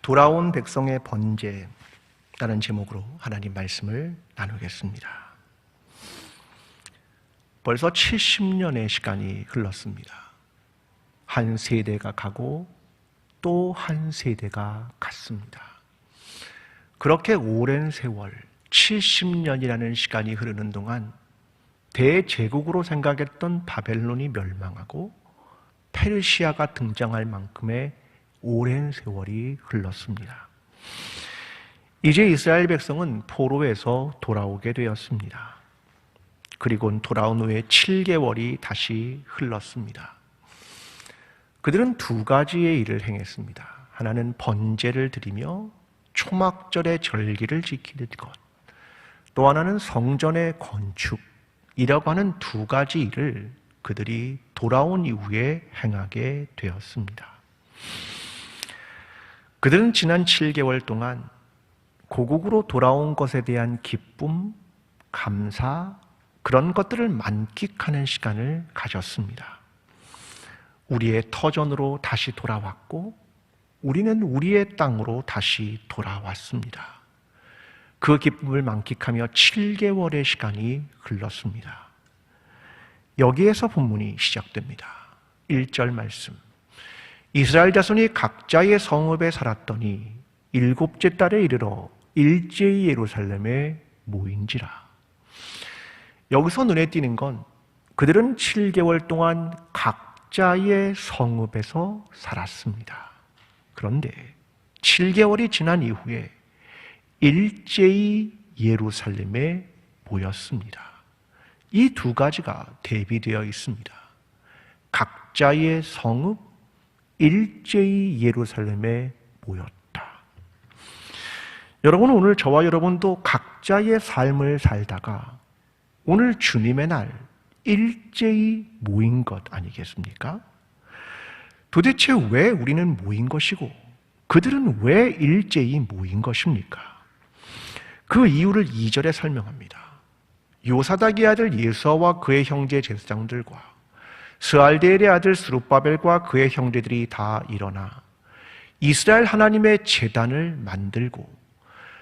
돌아온 백성의 번제라는 제목으로 하나님 말씀을 나누겠습니다. 벌써 70년의 시간이 흘렀습니다. 한 세대가 가고 또 한 세대가 갔습니다. 그렇게 오랜 세월, 70년이라는 시간이 흐르는 동안 대제국으로 생각했던 바벨론이 멸망하고 페르시아가 등장할 만큼의 오랜 세월이 흘렀습니다. 이제 이스라엘 백성은 포로에서 돌아오게 되었습니다. 그리고 돌아온 후에 7개월이 다시 흘렀습니다. 그들은 두 가지의 일을 행했습니다. 하나는 번제를 드리며 초막절의 절기를 지키는 것, 또 하나는 성전의 건축이라고 하는 두 가지 일을 그들이 돌아온 이후에 행하게 되었습니다. 그들은 지난 7개월 동안 고국으로 돌아온 것에 대한 기쁨, 감사, 그런 것들을 만끽하는 시간을 가졌습니다. 우리의 터전으로 다시 돌아왔고 우리는 우리의 땅으로 다시 돌아왔습니다. 그 기쁨을 만끽하며 7개월의 시간이 흘렀습니다. 여기에서 본문이 시작됩니다. 1절 말씀. 이스라엘 자손이 각자의 성읍에 살았더니 7째 달에 이르러 일제히 예루살렘에 모인지라. 여기서 눈에 띄는 건 그들은 7개월 동안 각자의 성읍에서 살았습니다. 그런데 7개월이 지난 이후에 일제히 예루살렘에 모였습니다. 이 두 가지가 대비되어 있습니다. 각자의 성읍, 일제히 예루살렘에 모였다. 여러분은 오늘 저와 여러분도 각자의 삶을 살다가 오늘 주님의 날 일제히 모인 것 아니겠습니까? 도대체 왜 우리는 모인 것이고 그들은 왜 일제히 모인 것입니까? 그 이유를 2절에 설명합니다. 요사닥의 아들 예수아와 그의 형제 제사장들과 스알디엘의 아들 스룹바벨과 그의 형제들이 다 일어나 이스라엘 하나님의 제단을 만들고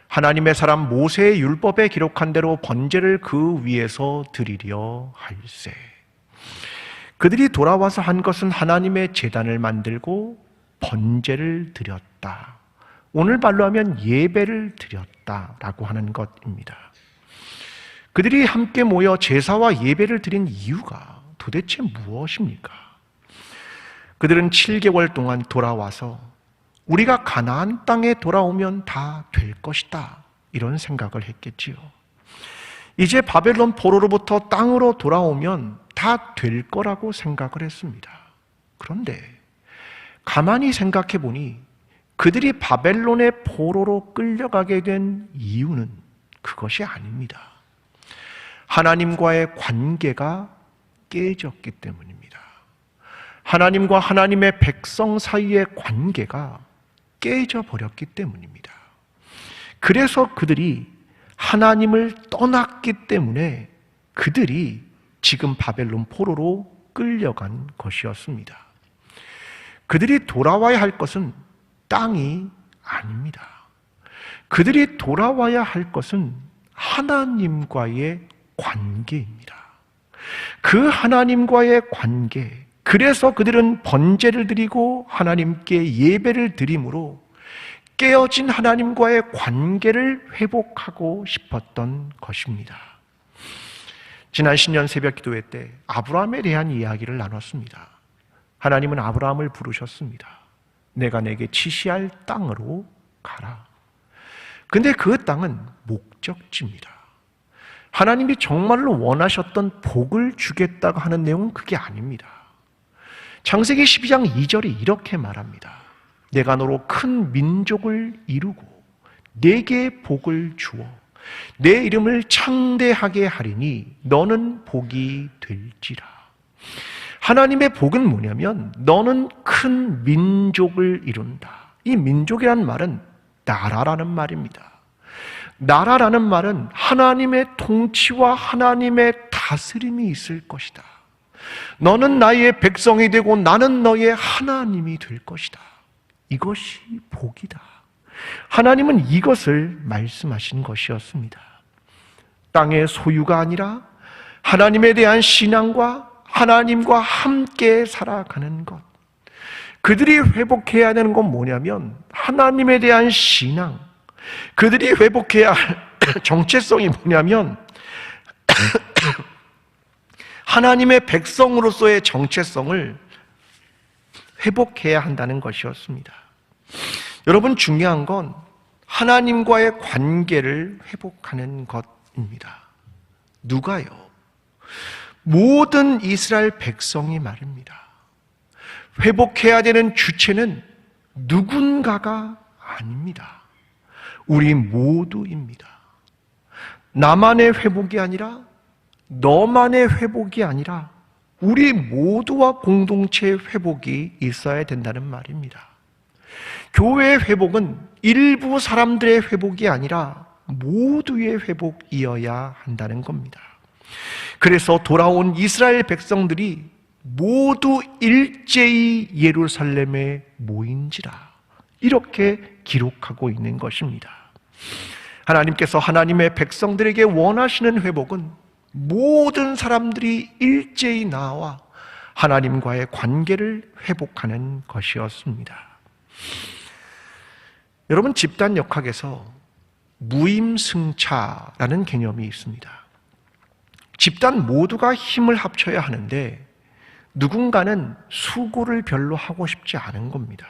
하나님의 사람 모세의 율법에 기록한 대로 번제를 그 위에서 드리려 할세. 그들이 돌아와서 한 것은 하나님의 제단을 만들고 번제를 드렸다. 오늘 말로 하면 예배를 드렸다라고 하는 것입니다. 그들이 함께 모여 제사와 예배를 드린 이유가 도대체 무엇입니까? 그들은 7개월 동안 돌아와서 우리가 가나안 땅에 돌아오면 다 될 것이다, 이런 생각을 했겠지요. 이제 바벨론 포로로부터 땅으로 돌아오면 다 될 거라고 생각을 했습니다. 그런데 가만히 생각해 보니 그들이 바벨론의 포로로 끌려가게 된 이유는 그것이 아닙니다. 하나님과의 관계가 깨졌기 때문입니다. 하나님과 하나님의 백성 사이의 관계가 깨져버렸기 때문입니다. 그래서 그들이 하나님을 떠났기 때문에 그들이 지금 바벨론 포로로 끌려간 것이었습니다. 그들이 돌아와야 할 것은 땅이 아닙니다. 그들이 돌아와야 할 것은 하나님과의 관계입니다. 그 하나님과의 관계, 그래서 그들은 번제를 드리고 하나님께 예배를 드림으로 깨어진 하나님과의 관계를 회복하고 싶었던 것입니다. 지난 신년 새벽 기도회 때 아브라함에 대한 이야기를 나눴습니다. 하나님은 아브라함을 부르셨습니다. 내가 내게 지시할 땅으로 가라. 근데 그 땅은 목적지입니다. 하나님이 정말로 원하셨던 복을 주겠다고 하는 내용은 그게 아닙니다. 창세기 12장 2절이 이렇게 말합니다. 내가 너로 큰 민족을 이루고 내게 복을 주어 내 이름을 창대하게 하리니 너는 복이 될지라. 하나님의 복은 뭐냐면 너는 큰 민족을 이룬다. 이 민족이라는 말은 나라라는 말입니다. 나라라는 말은 하나님의 통치와 하나님의 다스림이 있을 것이다. 너는 나의 백성이 되고 나는 너의 하나님이 될 것이다. 이것이 복이다. 하나님은 이것을 말씀하신 것이었습니다. 땅의 소유가 아니라 하나님에 대한 신앙과 하나님과 함께 살아가는 것. 그들이 회복해야 되는 건 뭐냐면 하나님에 대한 신앙. 그들이 회복해야 할 정체성이 뭐냐면 하나님의 백성으로서의 정체성을 회복해야 한다는 것이었습니다. 여러분, 중요한 건 하나님과의 관계를 회복하는 것입니다. 누가요? 모든 이스라엘 백성이 말입니다. 회복해야 되는 주체는 누군가가 아닙니다. 우리 모두입니다. 나만의 회복이 아니라 너만의 회복이 아니라 우리 모두와 공동체의 회복이 있어야 된다는 말입니다. 교회의 회복은 일부 사람들의 회복이 아니라 모두의 회복이어야 한다는 겁니다. 그래서 돌아온 이스라엘 백성들이 모두 일제히 예루살렘에 모인지라 이렇게 기록하고 있는 것입니다. 하나님께서 하나님의 백성들에게 원하시는 회복은 모든 사람들이 일제히 나와 하나님과의 관계를 회복하는 것이었습니다. 여러분, 집단 역학에서 무임승차라는 개념이 있습니다. 집단 모두가 힘을 합쳐야 하는데 누군가는 수고를 별로 하고 싶지 않은 겁니다.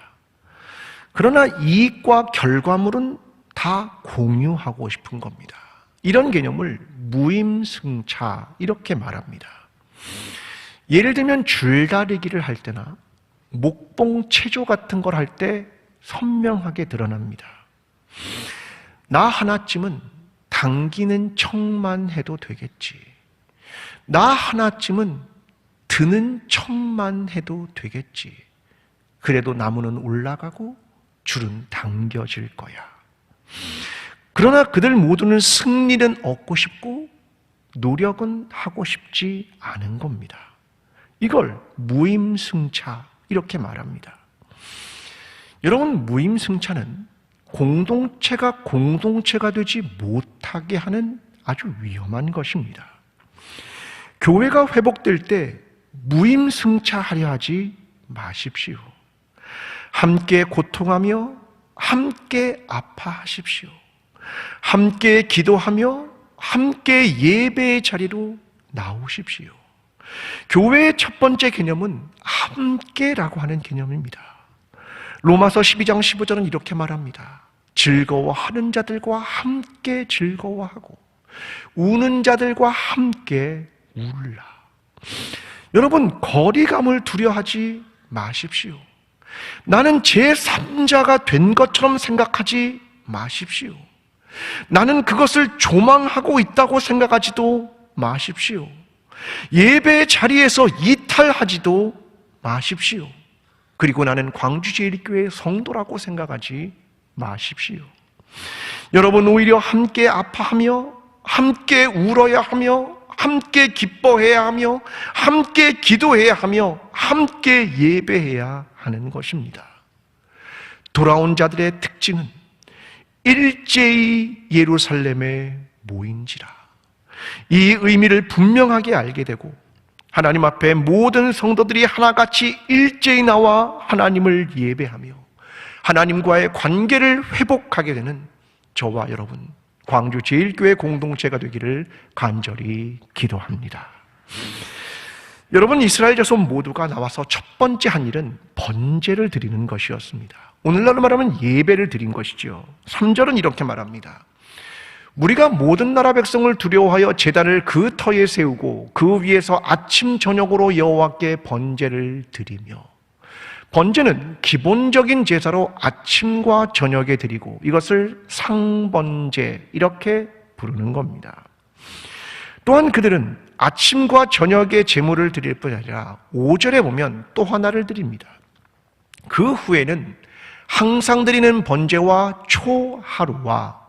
그러나 이익과 결과물은 다 공유하고 싶은 겁니다. 이런 개념을 무임승차 이렇게 말합니다. 예를 들면 줄다리기를 할 때나 목봉체조 같은 걸 할 때 선명하게 드러납니다. 나 하나쯤은 당기는 척만 해도 되겠지. 나 하나쯤은 드는 척만 해도 되겠지. 그래도 나무는 올라가고 줄은 당겨질 거야. 그러나 그들 모두는 승리는 얻고 싶고 노력은 하고 싶지 않은 겁니다. 이걸 무임승차 이렇게 말합니다. 여러분, 무임승차는 공동체가 되지 못하게 하는 아주 위험한 것입니다. 교회가 회복될 때 무임승차하려 하지 마십시오. 함께 고통하며 함께 아파하십시오. 함께 기도하며 함께 예배의 자리로 나오십시오. 교회의 첫 번째 개념은 함께라고 하는 개념입니다. 로마서 12장 15절은 이렇게 말합니다. 즐거워하는 자들과 함께 즐거워하고 우는 자들과 함께 울라. 여러분, 거리감을 두려워하지 마십시오. 나는 제3자가 된 것처럼 생각하지 마십시오. 나는 그것을 조망하고 있다고 생각하지도 마십시오. 예배 자리에서 이탈하지도 마십시오. 그리고 나는 광주제일교회 성도라고 생각하지 마십시오. 여러분, 오히려 함께 아파하며 함께 울어야 하며 함께 기뻐해야 하며 함께 기도해야 하며 함께 예배해야 하는 것입니다. 돌아온 자들의 특징은 일제히 예루살렘에 모인지라. 이 의미를 분명하게 알게 되고 하나님 앞에 모든 성도들이 하나같이 일제히 나와 하나님을 예배하며 하나님과의 관계를 회복하게 되는 저와 여러분, 광주 제일교회 공동체가 되기를 간절히 기도합니다. 여러분, 이스라엘 자손 모두가 나와서 첫 번째 한 일은 번제를 드리는 것이었습니다. 오늘날로 말하면 예배를 드린 것이죠. 3절은 이렇게 말합니다. 우리가 모든 나라 백성을 두려워하여 제단을 그 터에 세우고 그 위에서 아침 저녁으로 여호와께 번제를 드리며. 번제는 기본적인 제사로 아침과 저녁에 드리고 이것을 상번제 이렇게 부르는 겁니다. 또한 그들은 아침과 저녁에 제물을 드릴 뿐 아니라 5절에 보면 또 하나를 드립니다. 그 후에는 항상 드리는 번제와 초하루와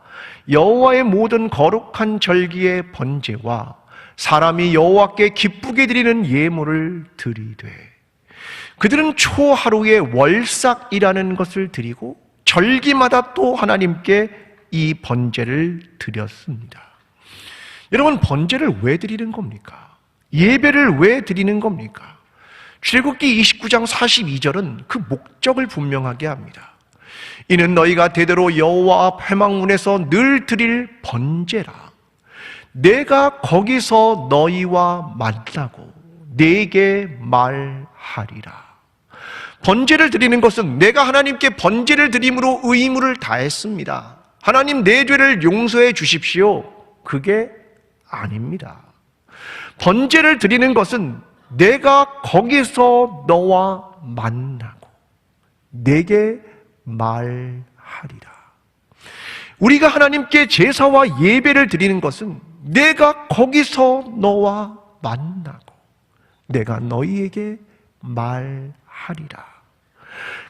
여호와의 모든 거룩한 절기의 번제와 사람이 여호와께 기쁘게 드리는 예물을 드리되. 그들은 초하루의 월삭이라는 것을 드리고 절기마다 또 하나님께 이 번제를 드렸습니다. 여러분, 번제를 왜 드리는 겁니까? 예배를 왜 드리는 겁니까? 출애굽기 29장 42절은 그 목적을 분명하게 합니다. 이는 너희가 대대로 여호와 앞 회막문에서 늘 드릴 번제라. 내가 거기서 너희와 만나고 네게 말하리라. 번제를 드리는 것은 내가 하나님께 번제를 드림으로 의무를 다했습니다. 하나님, 내 죄를 용서해 주십시오. 그게 아닙니다. 번제를 드리는 것은 내가 거기서 너와 만나고 내게 말하리라. 우리가 하나님께 제사와 예배를 드리는 것은 내가 거기서 너와 만나고 내가 너희에게 말하리라.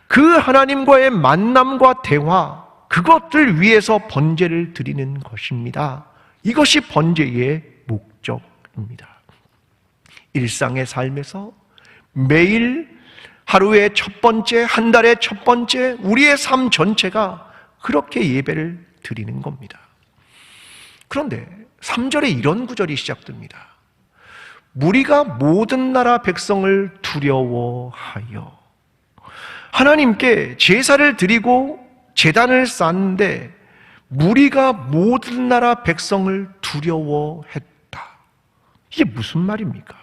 그 하나님과의 만남과 대화, 그것들 위해서 번제를 드리는 것입니다. 이것이 번제의 목적입니다. 일상의 삶에서 매일 하루의 첫 번째, 한 달의 첫 번째, 우리의 삶 전체가 그렇게 예배를 드리는 겁니다. 그런데 3절에 이런 구절이 시작됩니다. 무리가 모든 나라 백성을 두려워하여. 하나님께 제사를 드리고 제단을 쌓는데 무리가 모든 나라 백성을 두려워했다. 이게 무슨 말입니까?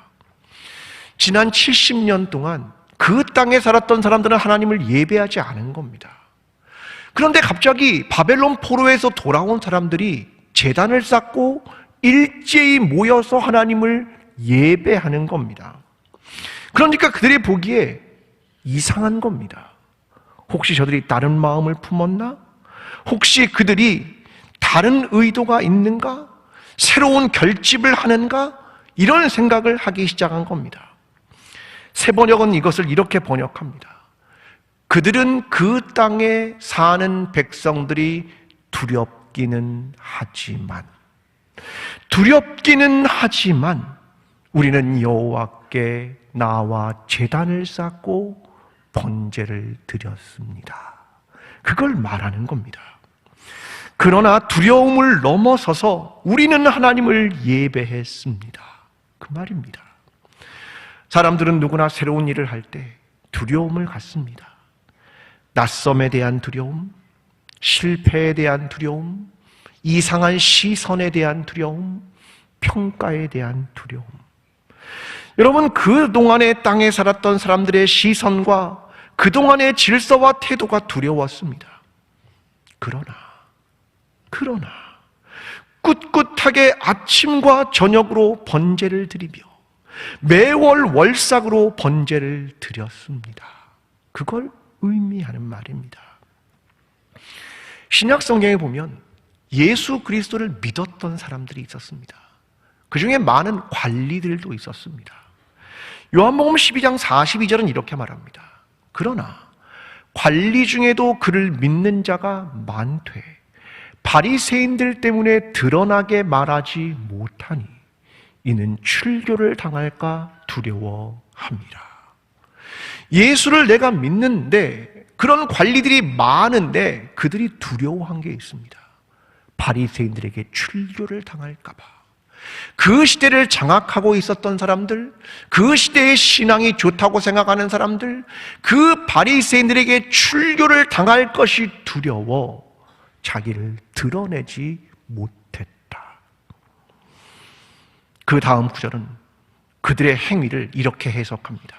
지난 70년 동안 그 땅에 살았던 사람들은 하나님을 예배하지 않은 겁니다. 그런데 갑자기 바벨론 포로에서 돌아온 사람들이 제단을 쌓고 일제히 모여서 하나님을 예배하는 겁니다. 그러니까 그들이 보기에 이상한 겁니다. 혹시 저들이 다른 마음을 품었나? 혹시 그들이 다른 의도가 있는가? 새로운 결집을 하는가? 이런 생각을 하기 시작한 겁니다. 새 번역은 이것을 이렇게 번역합니다. 그들은 그 땅에 사는 백성들이 두렵기는 하지만 우리는 여호와께 나와 제단을 쌓고 번제를 드렸습니다. 그걸 말하는 겁니다. 그러나 두려움을 넘어서서 우리는 하나님을 예배했습니다. 그 말입니다. 사람들은 누구나 새로운 일을 할 때 두려움을 갖습니다. 낯섦에 대한 두려움, 실패에 대한 두려움, 이상한 시선에 대한 두려움, 평가에 대한 두려움. 여러분, 그동안의 땅에 살았던 사람들의 시선과 그동안의 질서와 태도가 두려웠습니다. 그러나 꿋꿋하게 아침과 저녁으로 번제를 드리며 매월 월삭으로 번제를 드렸습니다. 그걸 의미하는 말입니다. 신약 성경에 보면 예수 그리스도를 믿었던 사람들이 있었습니다. 그 중에 많은 관리들도 있었습니다. 요한복음 12장 42절은 이렇게 말합니다. 그러나 관리 중에도 그를 믿는 자가 많되 바리새인들 때문에 드러나게 말하지 못하니 이는 출교를 당할까 두려워함이라. 예수를 내가 믿는데 그런 관리들이 많은데 그들이 두려워한 게 있습니다. 바리새인들에게 출교를 당할까 봐. 그 시대를 장악하고 있었던 사람들, 그 시대의 신앙이 좋다고 생각하는 사람들, 그 바리새인들에게 출교를 당할 것이 두려워 자기를 드러내지 못했다. 그 다음 구절은 그들의 행위를 이렇게 해석합니다.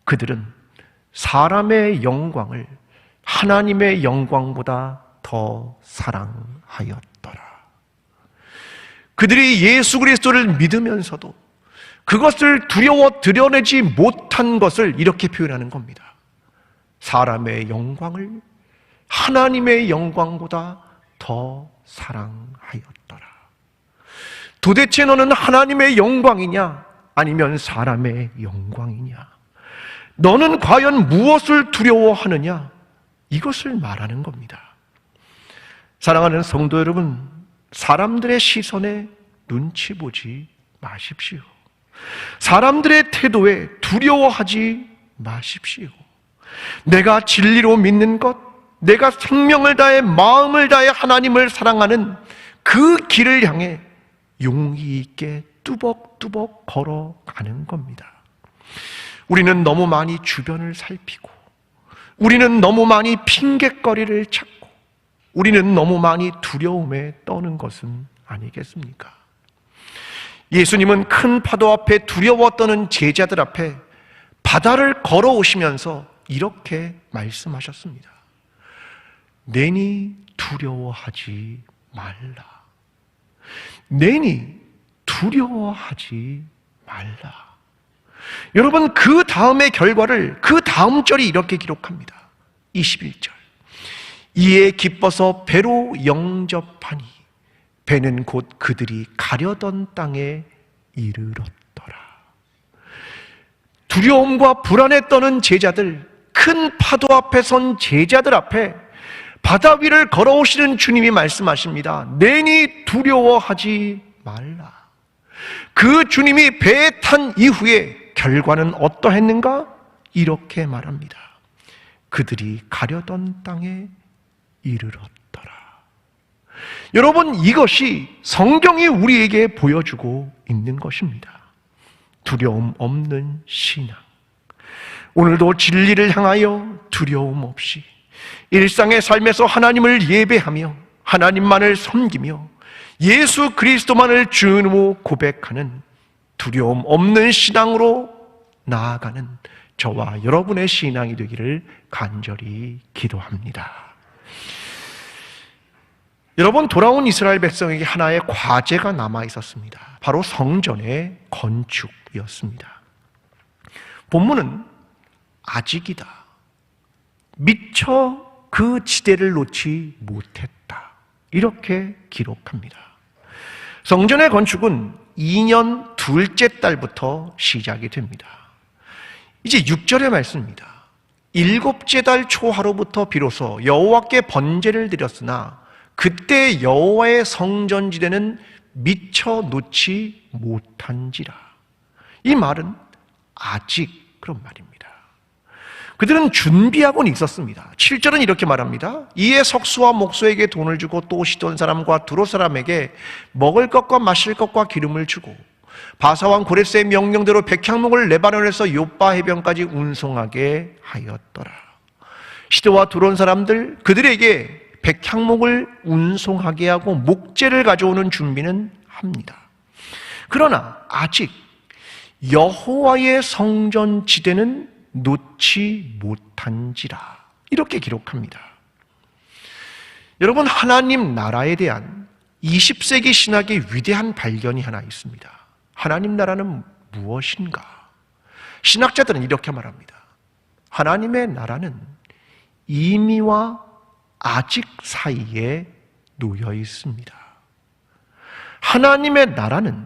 그들은 사람의 영광을 하나님의 영광보다 더 사랑하였더라. 그들이 예수 그리스도를 믿으면서도 그것을 두려워 드러내지 못한 것을 이렇게 표현하는 겁니다. 사람의 영광을 하나님의 영광보다 더 사랑하였더라. 도대체 너는 하나님의 영광이냐? 아니면 사람의 영광이냐? 너는 과연 무엇을 두려워하느냐? 이것을 말하는 겁니다. 사랑하는 성도 여러분, 사람들의 시선에 눈치 보지 마십시오. 사람들의 태도에 두려워하지 마십시오. 내가 진리로 믿는 것, 내가 생명을 다해 마음을 다해 하나님을 사랑하는 그 길을 향해 용기 있게 뚜벅뚜벅 걸어가는 겁니다. 우리는 너무 많이 주변을 살피고, 우리는 너무 많이 핑곗거리를 찾고, 우리는 너무 많이 두려움에 떠는 것은 아니겠습니까? 예수님은 큰 파도 앞에 두려워 떠는 제자들 앞에 바다를 걸어오시면서 이렇게 말씀하셨습니다. 내니 두려워하지 말라. 내니 두려워하지 말라. 여러분, 그 다음의 결과를, 그 다음 절이 이렇게 기록합니다. 21절. 이에 기뻐서 배로 영접하니 배는 곧 그들이 가려던 땅에 이르렀더라. 두려움과 불안에 떠는 제자들, 큰 파도 앞에 선 제자들 앞에 바다 위를 걸어오시는 주님이 말씀하십니다. 내니 두려워하지 말라. 그 주님이 배에 탄 이후에 결과는 어떠했는가? 이렇게 말합니다. 그들이 가려던 땅에 이르렀더라. 여러분, 이것이 성경이 우리에게 보여주고 있는 것입니다. 두려움 없는 신앙. 오늘도 진리를 향하여 두려움 없이 일상의 삶에서 하나님을 예배하며 하나님만을 섬기며 예수 그리스도만을 주로 고백하는 두려움 없는 신앙으로 나아가는 저와 여러분의 신앙이 되기를 간절히 기도합니다. 여러분, 돌아온 이스라엘 백성에게 하나의 과제가 남아 있었습니다. 바로 성전의 건축이었습니다. 본문은 아직이다, 미처 그 지대를 놓지 못했다, 이렇게 기록합니다. 성전의 건축은 2년 둘째 달부터 시작이 됩니다. 이제 6절의 말씀입니다. 7째 달 초하루부터 비로소 여호와께 번제를 드렸으나 그때 여호와의 성전지대는 미처 놓지 못한지라. 이 말은 아직 그런 말입니다. 그들은 준비하고는 있었습니다. 7절은 이렇게 말합니다. 이에 석수와 목수에게 돈을 주고 또 시돈 사람과 두로 사람에게 먹을 것과 마실 것과 기름을 주고 바사왕 고레스의 명령대로 백향목을 레바논에서 요빠 해변까지 운송하게 하였더라. 시도와 두론 사람들, 그들에게 백향목을 운송하게 하고 목재를 가져오는 준비는 합니다. 그러나 아직 여호와의 성전 지대는 놓지 못한지라, 이렇게 기록합니다. 여러분, 하나님 나라에 대한 20세기 신학의 위대한 발견이 하나 있습니다. 하나님 나라는 무엇인가? 신학자들은 이렇게 말합니다. 하나님의 나라는 이미와 아직 사이에 놓여 있습니다. 하나님의 나라는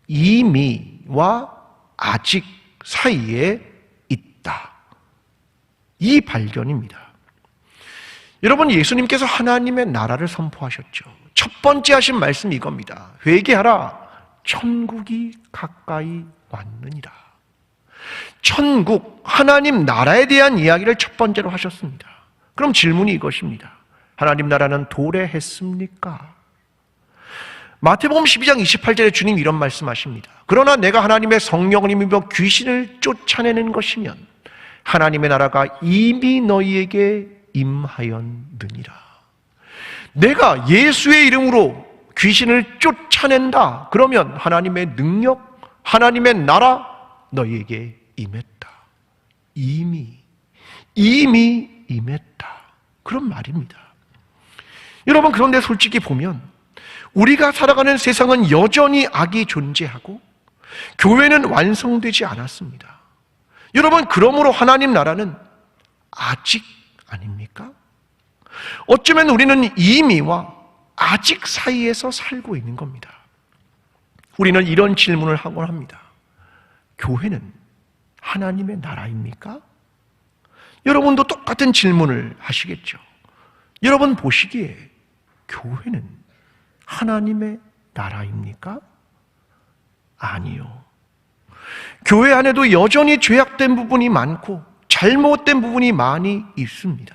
이미와 아직 사이에 있다. 이 발견입니다. 여러분, 예수님께서 하나님의 나라를 선포하셨죠. 첫 번째 하신 말씀이 이겁니다. 회개하라, 천국이 가까이 왔느니라. 천국, 하나님 나라에 대한 이야기를 첫 번째로 하셨습니다. 그럼 질문이 이것입니다. 하나님 나라는 도래했습니까? 마태복음 12장 28절에 주님 이런 말씀하십니다. 그러나 내가 하나님의 성령을 힘입어 귀신을 쫓아내는 것이면 하나님의 나라가 이미 너희에게 임하였느니라. 내가 예수의 이름으로 귀신을 쫓아낸다. 그러면 하나님의 능력, 하나님의 나라 너희에게 임했다. 이미 임했다. 그런 말입니다. 여러분, 그런데 솔직히 보면 우리가 살아가는 세상은 여전히 악이 존재하고 교회는 완성되지 않았습니다. 여러분, 그러므로 하나님 나라는 아직 아닙니까? 어쩌면 우리는 이미와 아직 사이에서 살고 있는 겁니다. 우리는 이런 질문을 하곤 합니다. 교회는 하나님의 나라입니까? 여러분도 똑같은 질문을 하시겠죠. 여러분 보시기에 교회는 하나님의 나라입니까? 아니요. 교회 안에도 여전히 죄악된 부분이 많고 잘못된 부분이 많이 있습니다.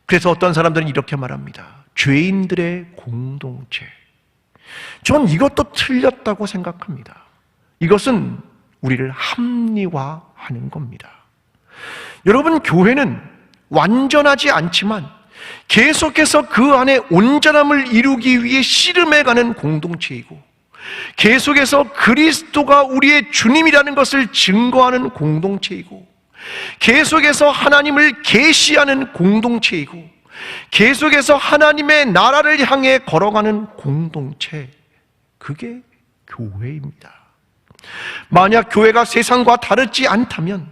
그래서 어떤 사람들은 이렇게 말합니다. 죄인들의 공동체. 전 이것도 틀렸다고 생각합니다. 이것은 우리를 합리화하는 겁니다. 여러분, 교회는 완전하지 않지만 계속해서 그 안에 온전함을 이루기 위해 씨름해가는 공동체이고, 계속해서 그리스도가 우리의 주님이라는 것을 증거하는 공동체이고, 계속해서 하나님을 계시하는 공동체이고, 계속해서 하나님의 나라를 향해 걸어가는 공동체, 그게 교회입니다. 만약 교회가 세상과 다르지 않다면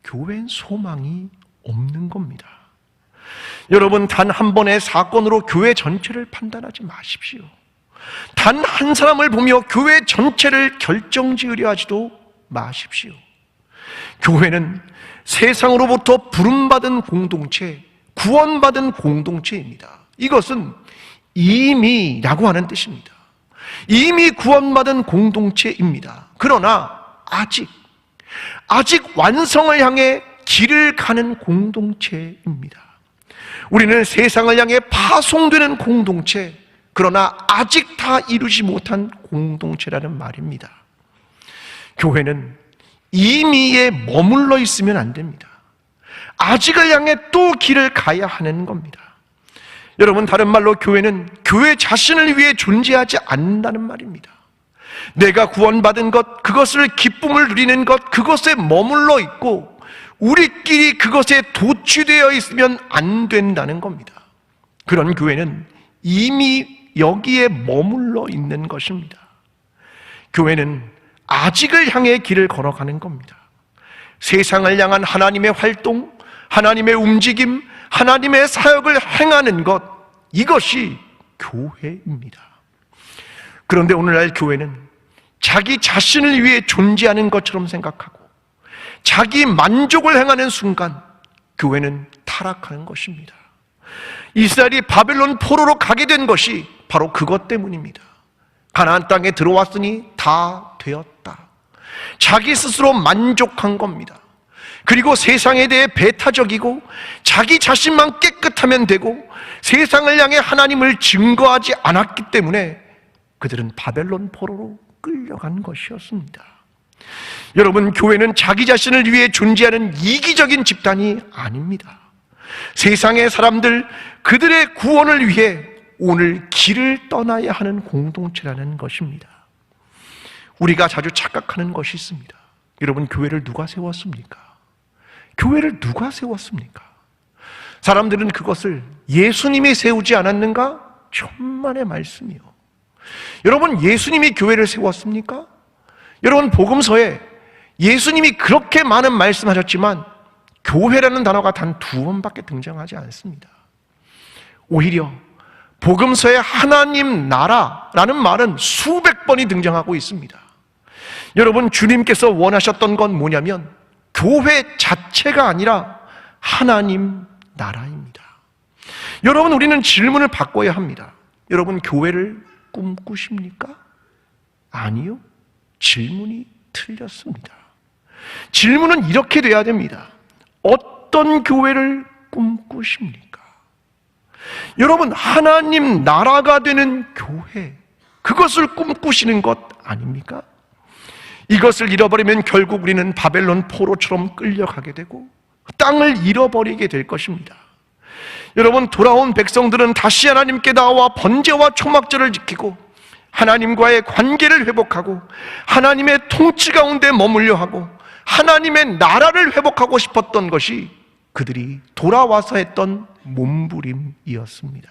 교회엔 소망이 없는 겁니다. 여러분, 단 한 번의 사건으로 교회 전체를 판단하지 마십시오. 단 한 사람을 보며 교회 전체를 결정지으려 하지도 마십시오. 교회는 세상으로부터 부름받은 공동체, 구원받은 공동체입니다. 이것은 이미라고 하는 뜻입니다. 이미 구원받은 공동체입니다. 그러나 아직 완성을 향해 길을 가는 공동체입니다. 우리는 세상을 향해 파송되는 공동체, 그러나 아직 다 이루지 못한 공동체라는 말입니다. 교회는 이미에 머물러 있으면 안 됩니다. 아직을 향해 또 길을 가야 하는 겁니다. 여러분, 다른 말로 교회는 교회 자신을 위해 존재하지 않는다는 말입니다. 내가 구원받은 것, 그것을 기쁨을 누리는 것, 그것에 머물러 있고 우리끼리 그것에 도취되어 있으면 안 된다는 겁니다. 그런 교회는 이미 여기에 머물러 있는 것입니다. 교회는 아직을 향해 길을 걸어가는 겁니다. 세상을 향한 하나님의 활동, 하나님의 움직임, 하나님의 사역을 행하는 것, 이것이 교회입니다. 그런데 오늘날 교회는 자기 자신을 위해 존재하는 것처럼 생각하고 자기 만족을 행하는 순간 교회는 타락하는 것입니다. 이스라엘이 바벨론 포로로 가게 된 것이 바로 그것 때문입니다. 가나안 땅에 들어왔으니 다 되었다. 자기 스스로 만족한 겁니다. 그리고 세상에 대해 배타적이고 자기 자신만 깨끗하면 되고 세상을 향해 하나님을 증거하지 않았기 때문에 그들은 바벨론 포로로 끌려간 것이었습니다. 여러분, 교회는 자기 자신을 위해 존재하는 이기적인 집단이 아닙니다. 세상의 사람들, 그들의 구원을 위해 오늘 길을 떠나야 하는 공동체라는 것입니다. 우리가 자주 착각하는 것이 있습니다. 여러분, 교회를 누가 세웠습니까? 교회를 누가 세웠습니까? 사람들은 그것을 예수님이 세우지 않았는가? 천만의 말씀이요. 여러분, 예수님이 교회를 세웠습니까? 여러분, 복음서에 예수님이 그렇게 많은 말씀하셨지만 교회라는 단어가 단 2번밖에 등장하지 않습니다. 오히려 복음서에 하나님 나라라는 말은 수백 번이 등장하고 있습니다. 여러분, 주님께서 원하셨던 건 뭐냐면 교회 자체가 아니라 하나님 나라입니다. 여러분, 우리는 질문을 바꿔야 합니다. 여러분, 교회를 꿈꾸십니까? 아니요. 질문이 틀렸습니다. 질문은 이렇게 돼야 됩니다. 어떤 교회를 꿈꾸십니까? 여러분, 하나님 나라가 되는 교회, 그것을 꿈꾸시는 것 아닙니까? 이것을 잃어버리면 결국 우리는 바벨론 포로처럼 끌려가게 되고 땅을 잃어버리게 될 것입니다. 여러분, 돌아온 백성들은 다시 하나님께 나와 번제와 초막절을 지키고 하나님과의 관계를 회복하고 하나님의 통치 가운데 머물려 하고 하나님의 나라를 회복하고 싶었던 것이 그들이 돌아와서 했던 몸부림이었습니다.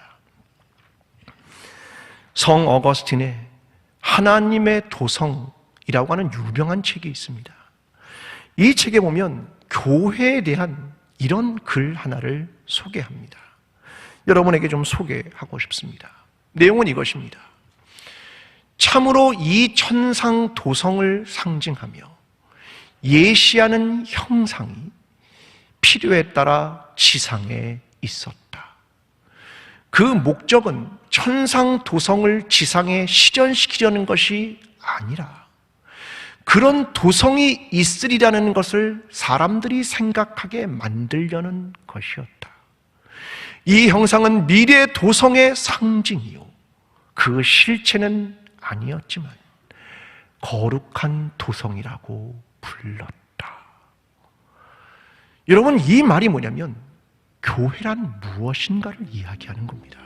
성 어거스틴의 하나님의 도성이라고 하는 유명한 책이 있습니다. 이 책에 보면 교회에 대한 이런 글 하나를 소개합니다. 여러분에게 좀 소개하고 싶습니다. 내용은 이것입니다. 참으로 이 천상 도성을 상징하며 예시하는 형상이 필요에 따라 지상에 있었다. 그 목적은 천상 도성을 지상에 실현시키려는 것이 아니라 그런 도성이 있으리라는 것을 사람들이 생각하게 만들려는 것이었다. 이 형상은 미래 도성의 상징이요, 그 실체는 아니었지만 거룩한 도성이라고 불렀다. 여러분, 이 말이 뭐냐면 교회란 무엇인가를 이야기하는 겁니다.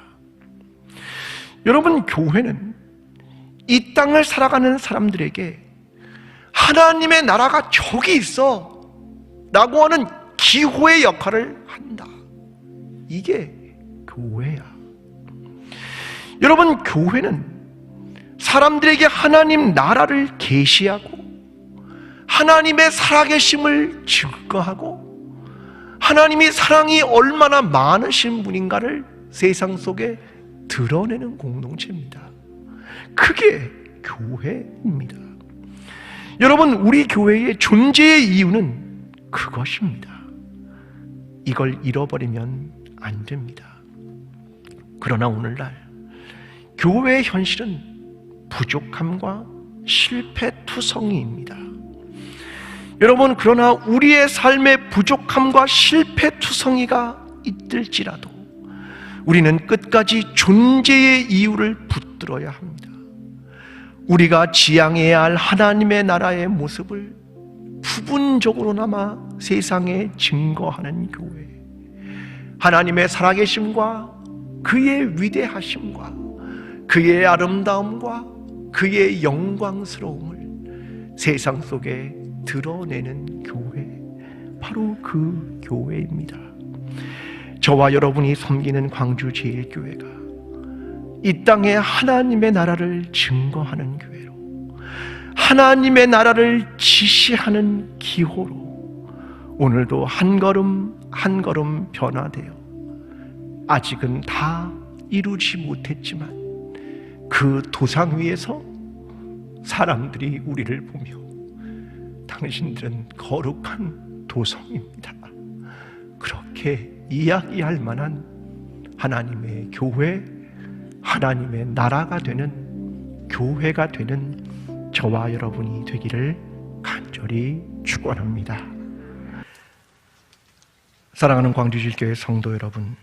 여러분, 교회는 이 땅을 살아가는 사람들에게 하나님의 나라가 저기 있어 라고 하는 기호의 역할을 한다. 이게 교회야. 여러분, 교회는 사람들에게 하나님 나라를 계시하고 하나님의 살아계심을 증거하고 하나님이 사랑이 얼마나 많으신 분인가를 세상 속에 드러내는 공동체입니다. 그게 교회입니다. 여러분, 우리 교회의 존재의 이유는 그것입니다. 이걸 잃어버리면 안 됩니다. 그러나 오늘날 교회의 현실은 부족함과 실패투성이입니다. 여러분, 그러나 우리의 삶의 부족함과 실패투성이가 있을지라도 우리는 끝까지 존재의 이유를 붙들어야 합니다. 우리가 지향해야 할 하나님의 나라의 모습을 부분적으로나마 세상에 증거하는 교회, 하나님의 살아계심과 그의 위대하심과 그의 아름다움과 그의 영광스러움을 세상 속에 드러내는 교회, 바로 그 교회입니다. 저와 여러분이 섬기는 광주제일교회가 이 땅에 하나님의 나라를 증거하는 교회로, 하나님의 나라를 지시하는 기호로 오늘도 한 걸음 한 걸음 변화되어 아직은 다 이루지 못했지만 그 도상 위에서 사람들이 우리를 보며 당신들은 거룩한 도성입니다, 그렇게 이야기할 만한 하나님의 교회, 하나님의 나라가 되는 교회가 되는 저와 여러분이 되기를 간절히 축원합니다. 사랑하는 광주질교회 성도 여러분,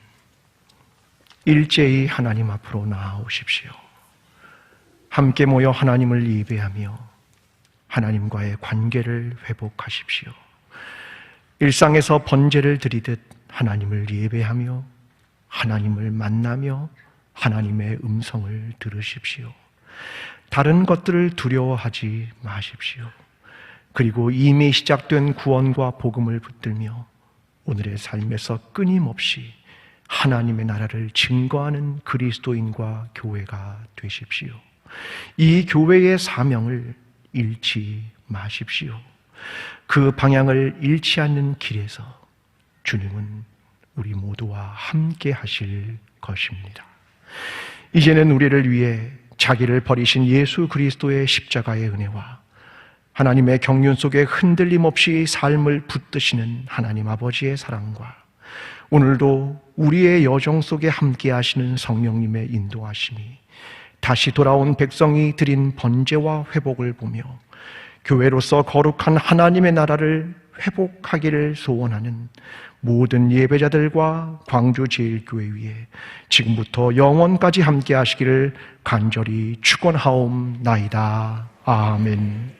일제히 하나님 앞으로 나아오십시오. 함께 모여 하나님을 예배하며 하나님과의 관계를 회복하십시오. 일상에서 번제를 드리듯 하나님을 예배하며 하나님을 만나며 하나님의 음성을 들으십시오. 다른 것들을 두려워하지 마십시오. 그리고 이미 시작된 구원과 복음을 붙들며 오늘의 삶에서 끊임없이 하나님의 나라를 증거하는 그리스도인과 교회가 되십시오. 이 교회의 사명을 잃지 마십시오. 그 방향을 잃지 않는 길에서 주님은 우리 모두와 함께 하실 것입니다. 이제는 우리를 위해 자기를 버리신 예수 그리스도의 십자가의 은혜와 하나님의 경륜 속에 흔들림 없이 삶을 붙드시는 하나님 아버지의 사랑과 오늘도 우리의 여정 속에 함께 하시는 성령님의 인도하심이 다시 돌아온 백성이 드린 번제와 회복을 보며 교회로서 거룩한 하나님의 나라를 회복하기를 소원하는 모든 예배자들과 광주제일교회 위에 지금부터 영원까지 함께 하시기를 간절히 축원하옵나이다. 아멘.